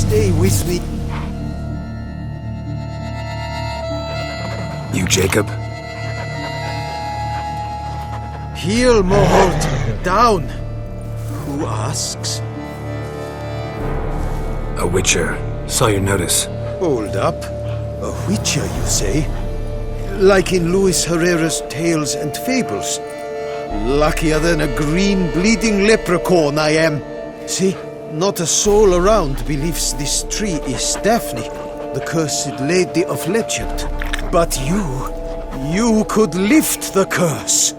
Stay with me. You, Jacob? Heel, Moholt. Down. Who asks? A witcher. Saw your notice. Hold up. A witcher, you say? Like in Luis Herrera's Tales and Fables. Luckier than a green bleeding leprechaun I am. See, not a soul around believes this tree is Daphne, the cursed lady of legend. But you could lift the curse.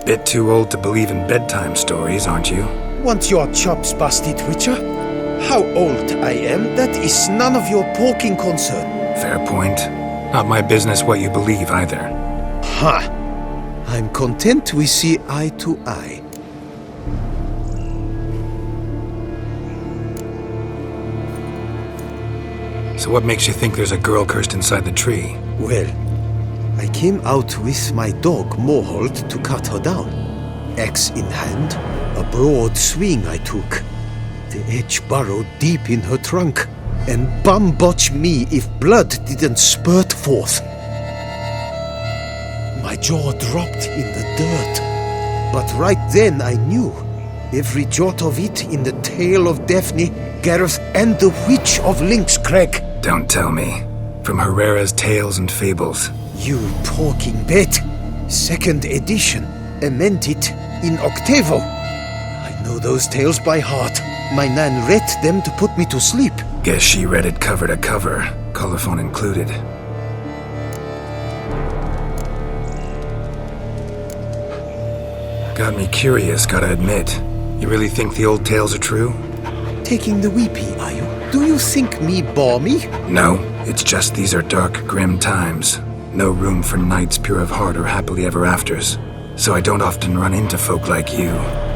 Bit too old to believe in bedtime stories, aren't you? Want your chops busted, witcher? How old I am, that is none of your poking concern. Fair point. Not my business what you believe either. Ha! I'm content we see eye to eye. So what makes you think there's a girl cursed inside the tree? Well, I came out with my dog Moholt to cut her down. Axe in hand, a broad swing I took. The edge burrowed deep in her trunk, and bum-botch me if blood didn't spurt forth. My jaw dropped in the dirt, but right then I knew every jot of it in the tale of Daphne, Gareth, and the Witch of Lynx Crag. Don't tell me. From Herrera's Tales and Fables. You talking bet. Second edition, amended in octavo. I know those tales by heart. My nan read them to put me to sleep. Guess she read it cover to cover, colophon included. Got me curious, gotta admit. You really think the old tales are true? Taking the weepy, are you? Do you think me balmy? No, it's just these are dark, grim times. No room for knights pure of heart or happily ever afters. So I don't often run into folk like you.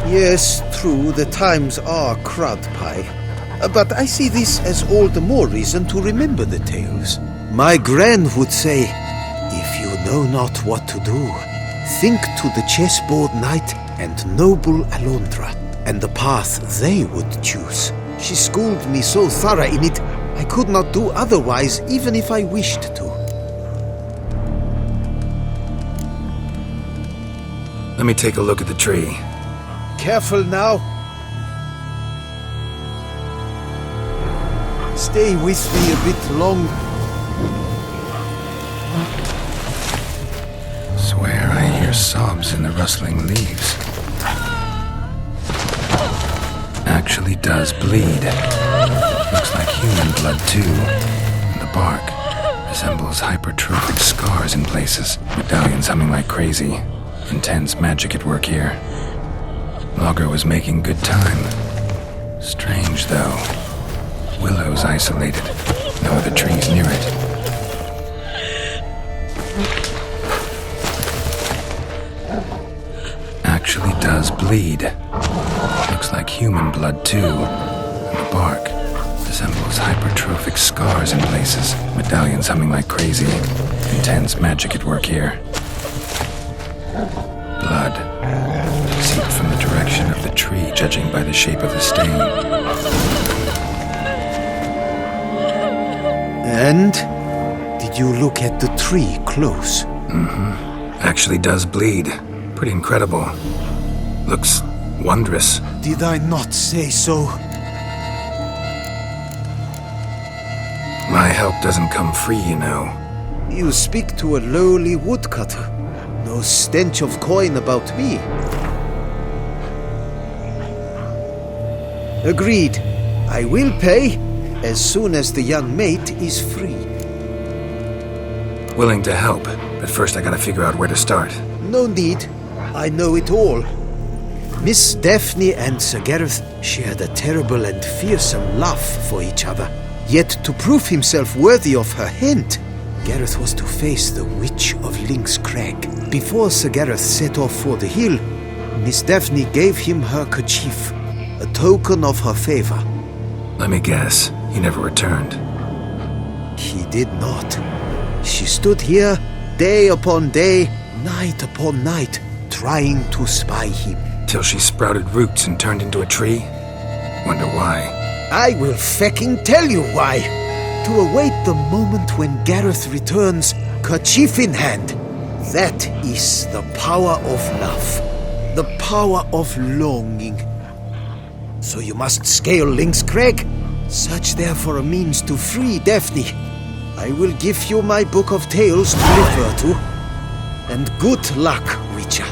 Yes, true, the times are crud pie. But I see this as all the more reason to remember the tales. My gran would say, if you know not what to do, think to the chessboard knight and noble Alondra, and the path they would choose. She schooled me so thorough in it, I could not do otherwise even if I wished to. Let me take a look at the tree. Careful now. Stay with me a bit long. Swear I hear sobs in the rustling leaves. Actually does bleed. Looks like human blood too. And the bark resembles hypertrophic scars in places. Medallions humming like crazy. Intense magic at work here. Logger was making good time. Strange though. Willow's isolated. No other trees near it. Actually does bleed. Looks like human blood too. And the bark resembles hypertrophic scars in places. Medallions humming like crazy. Intense magic at work here. Blood seeped from the direction of the tree, judging by the shape of the stain. And? Did you look at the tree close? Actually does bleed. Pretty incredible. Looks wondrous. Did I not say so? My help doesn't come free, you know. You speak to a lowly woodcutter. No stench of coin about me. Agreed. I will pay as soon as the young mate is free. Willing to help, but first I gotta figure out where to start. No need. I know it all. Miss Daphne and Sir Gareth shared a terrible and fearsome love for each other. Yet to prove himself worthy of her hand, Gareth was to face the Witch of Lynx Crag. Before Sir Gareth set off for the hill, Miss Daphne gave him her kerchief, a token of her favor. Let me guess, he never returned. He did not. She stood here, day upon day, night upon night, trying to spy him. Till she sprouted roots and turned into a tree? Wonder why. I will fecking tell you why. To await the moment when Gareth returns, kerchief in hand. That is the power of love. The power of longing. So you must scale Link's Crag. Search there for a means to free Daphne. I will give you my book of tales to refer to. And good luck, Witcher.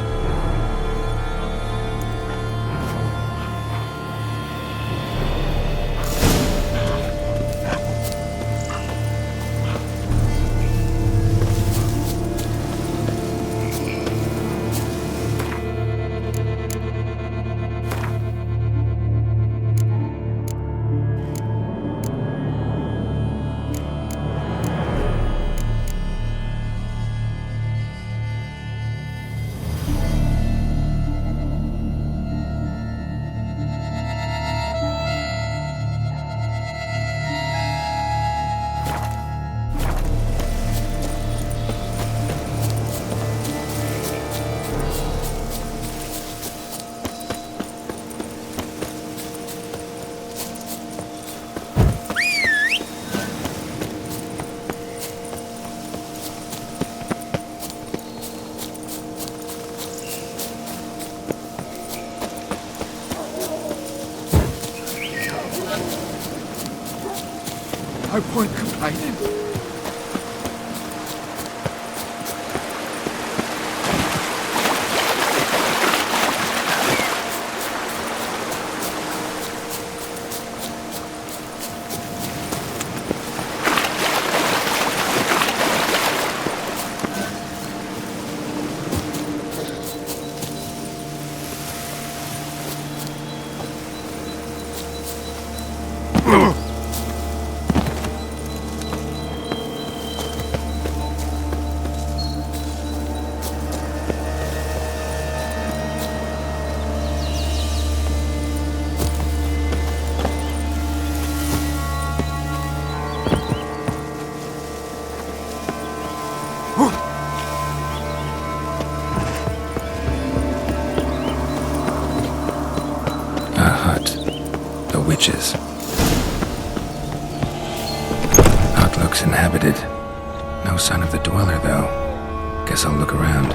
Our point completed. Witches. Hut looks inhabited. No sign of the dweller, though. Guess I'll look around.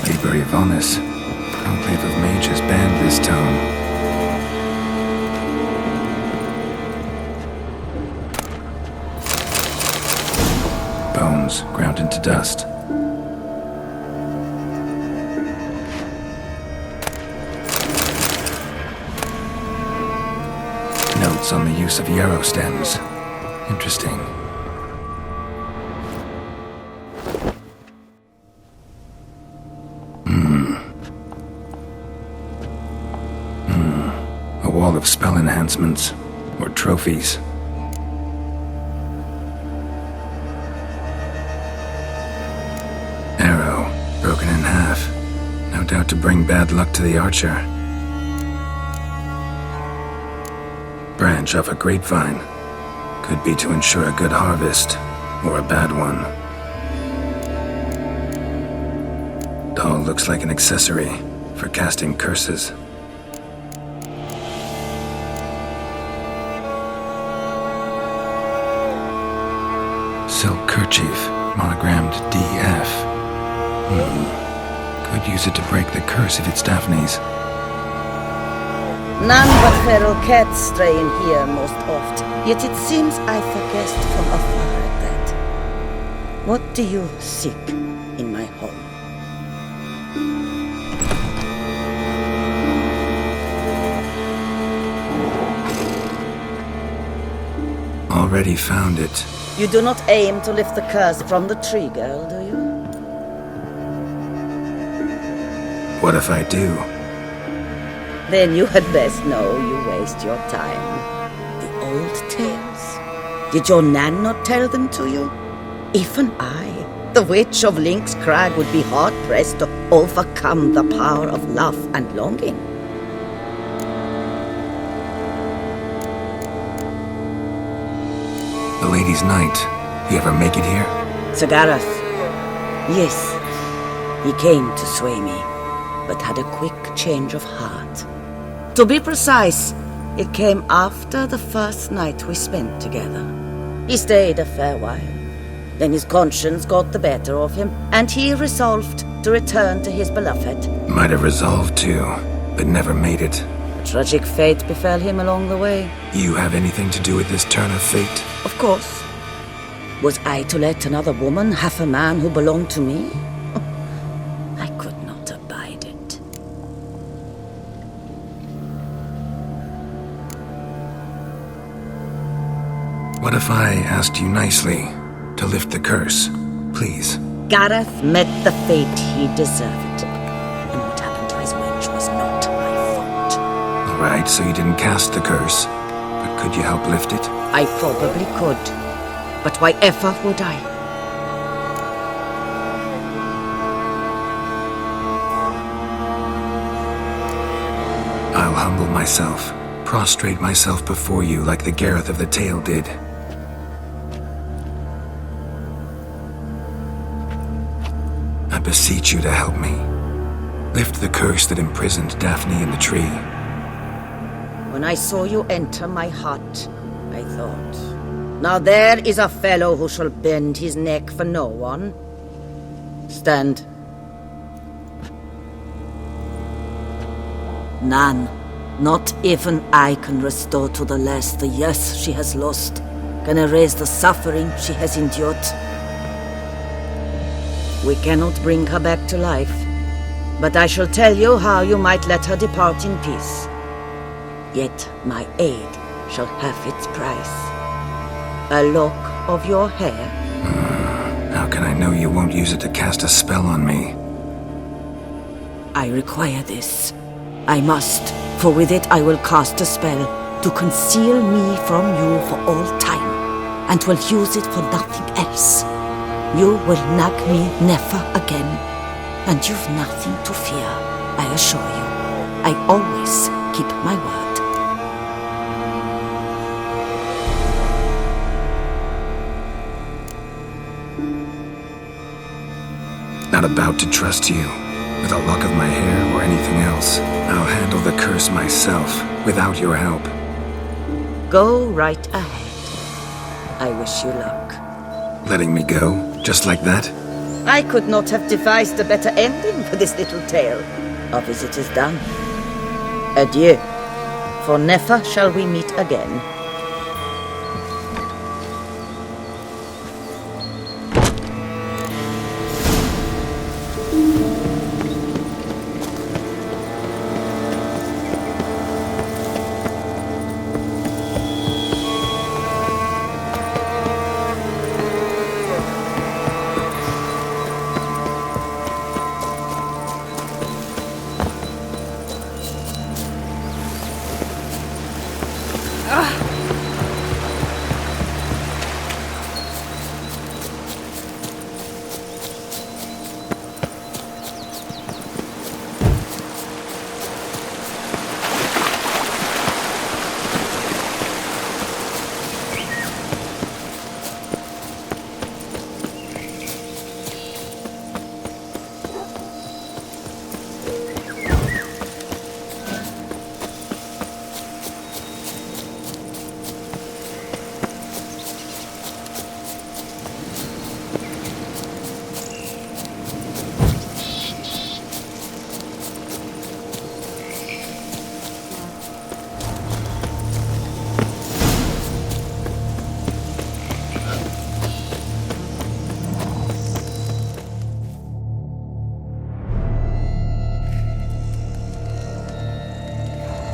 Library of Honest. Conclave of Mages banned this tome. Bones ground into dust. Notes on the use of yarrow stems. Interesting. Wall of spell enhancements, or trophies. Arrow, broken in half. No doubt to bring bad luck to the archer. Branch off a grapevine. Could be to ensure a good harvest, or a bad one. Doll looks like an accessory for casting curses. Silk kerchief, monogrammed DF. Could use it to break the curse if it's Daphne's. None but feral cats stray in here most oft, yet it seems I forguessed from afar at that. What do you seek in my home? Already found it. You do not aim to lift the curse from the tree girl, do you? What if I do? Then you had best know you waste your time. The old tales? Did your Nan not tell them to you? Even I, The witch of Link's Crag would be hard-pressed to overcome the power of love and longing. The Lady's Knight. You ever make it here? Sir Gareth. Yes. He came to sway me, but had a quick change of heart. To be precise, it came after the first night we spent together. He stayed a fair while. Then his conscience got the better of him, and he resolved to return to his beloved. Might have resolved to, but never made it. A tragic fate befell him along the way. You have anything to do with this turn of fate? Of course. Was I to let another woman have a man who belonged to me? I could not abide it. What if I asked you nicely to lift the curse, please? Gareth met the fate he deserved. And what happened to his witch was not my fault. All right, so you didn't cast the curse, but could you help lift it? I probably could. But why ever would I? I'll humble myself, prostrate myself before you like the Gareth of the Tale did. I beseech you to help me. Lift the curse that imprisoned Daphne in the tree. When I saw you enter my hut, I thought, now there is a fellow who shall bend his neck for no one. Stand. None, not even I, can restore to the lass the years she has lost, can erase the suffering she has endured. We cannot bring her back to life, but I shall tell you how you might let her depart in peace. Yet my aid shall have its price. A lock of your hair. How can I know you won't use it to cast a spell on me? I require this. I must, for with it I will cast a spell to conceal me from you for all time, and will use it for nothing else. You will nag me never again, and you've nothing to fear, I assure you. I always keep my word. Not about to trust you, with a lock of my hair or anything else. I'll handle the curse myself, without your help. Go right ahead. I wish you luck. Letting me go, just like that? I could not have devised a better ending for this little tale. Our visit is done. Adieu, for never shall we meet again.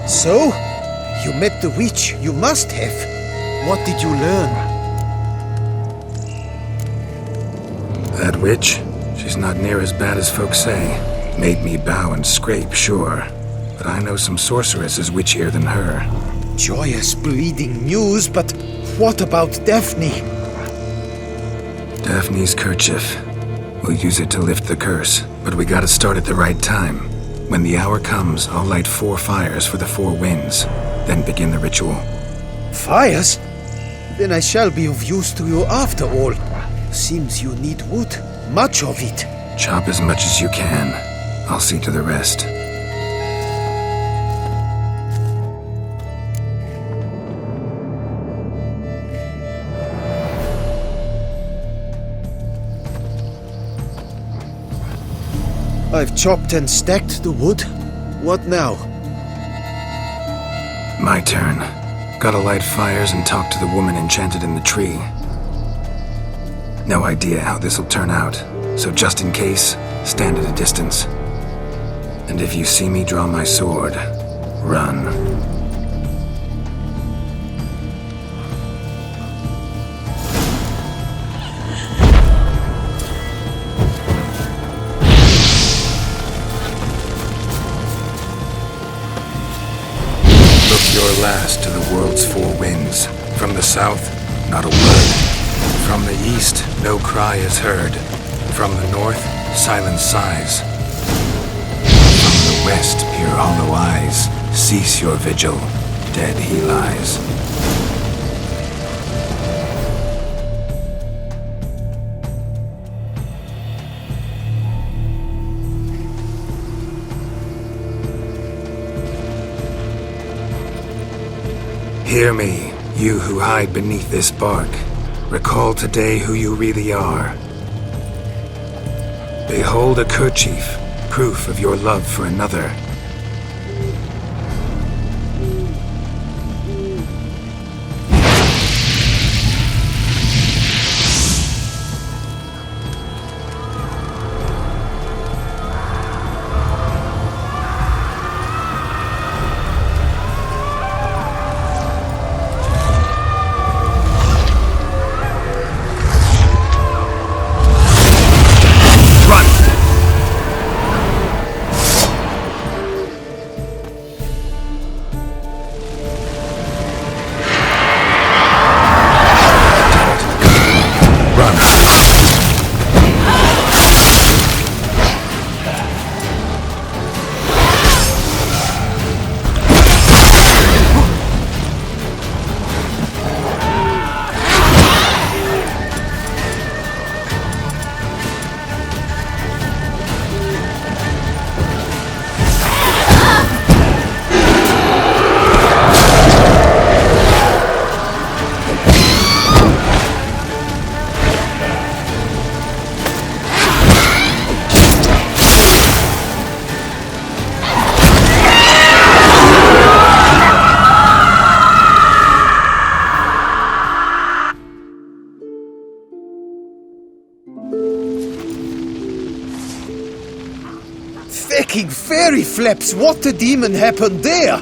So, you met the witch. You must have. What did you learn? That witch? She's not near as bad as folks say. Made me bow and scrape, sure. But I know some sorceresses witchier than her. Joyous, bleeding news, but what about Daphne? Daphne's kerchief. We'll use it to lift the curse, but we gotta start at the right time. When the hour comes, I'll light 4 fires for the 4 winds, then begin the ritual. Fires? Then I shall be of use to you after all. Seems you need wood. Much of it. Chop as much as you can. I'll see to the rest. I've chopped and stacked the wood. What now? My turn. Gotta light fires and talk to the woman enchanted in the tree. No idea how this'll turn out, so just in case, stand at a distance. And if you see me draw my sword, run. Your last to the world's 4 winds. From the south, not a word. From the east, no cry is heard. From the north, silent sighs. From the west, peer hollow eyes. Cease your vigil, dead he lies. Hear me, you who hide beneath this bark. Recall today who you really are. Behold a kerchief, proof of your love for another. Fecking fairy flaps! What the demon happened there?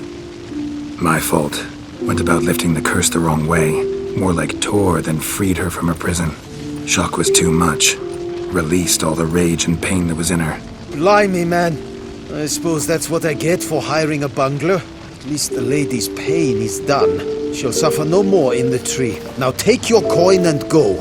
My fault. Went about lifting the curse the wrong way. More like tore than freed her from her prison. Shock was too much. Released all the rage and pain that was in her. Blimey, man. I suppose that's what I get for hiring a bungler. At least the lady's pain is done. She'll suffer no more in the tree. Now take your coin and go.